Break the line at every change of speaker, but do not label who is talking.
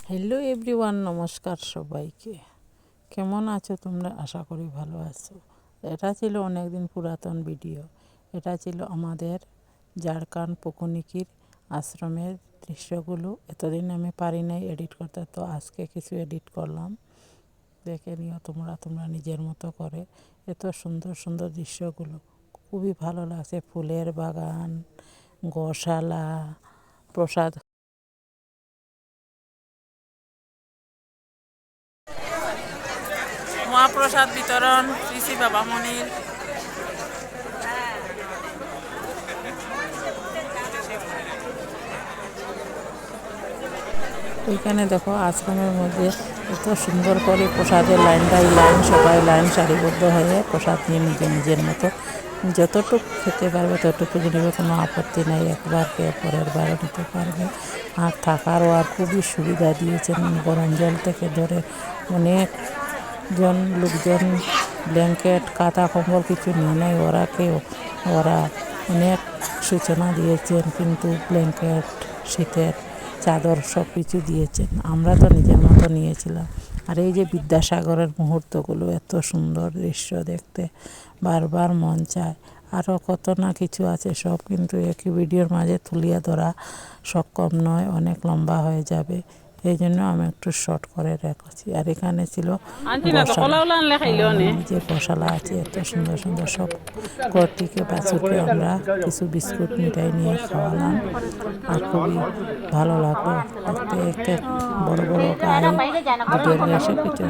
Hello everyone, নমস্কার সবাইকে। কেমন আছো তোমরা? আশা করি ভালো আছো। এটা ছিল অনেক দিন পুরাতন ভিডিও। এটা ছিল আমাদের ঝাড়খণ্ড পুকুনিকির আশ্রমের দৃশ্যগুলো। এতদিন আমি পারি নাই এডিট করতে, তো আজকে কিছু এডিট করলাম। দেখে নিও তোমরা নিজের মতো করে। এত সুন্দর সুন্দর দৃশ্যগুলো খুবই ভালো লাগছে। ফুলের বাগান, গোশালা, প্রসাদ, মহাপ্রসাদ বিতরণ, শ্রী শ্রী বাবা মনির। এইখানে দেখো আশ্রমের মধ্যে এত সুন্দর করে প্রসাদের লাইন সবাই লাইন সারিবদ্ধ হয়ে প্রসাদ নিয়ে নিজের মতো যতটুকু খেতে পারবে ততটুকু নেবে, কোনো আপত্তি নাই। একবার খেয়ে পরের বারও নিতে পারবে। আর থাকারও আর খুবই সুবিধা দিয়েছেন। গরম জল থেকে ধরে অনেক লোকজন ব্ল্যাঙ্কেট, কাঁথা, কম্বল কিছু নিয়ে নেয়। ওরা অনেক সূচনা দিয়েছেন, কিন্তু ব্ল্যাঙ্কেট, শীতের চাদর সব কিছু দিয়েছেন। আমরা তো নিজের মতো নিয়েছিলাম। আর এই যে বিদ্যাসাগরের মুহূর্তগুলো, এত সুন্দর দৃশ্য দেখতে বারবার মন চায়। আরও কত না কিছু আছে, সব কিন্তু একই ভিডিওর মাঝে তুলিয়া ধরা সক্ষম নয়, অনেক লম্বা হয়ে যাবে। এই জন্য আমি একটু শর্ট করে রেখেছি। আর এখানে ছিল যে গোশালা আছে, এত সুন্দর সুন্দর সব কর্তিকে বাছুরকে আমরা কিছু বিস্কুট মিঠাই নিয়ে খাওয়ালাম। আর খুবই ভালো লাগলো দেখতে। বড় বড় গাড়ি, ভিডিওর সব কিছু।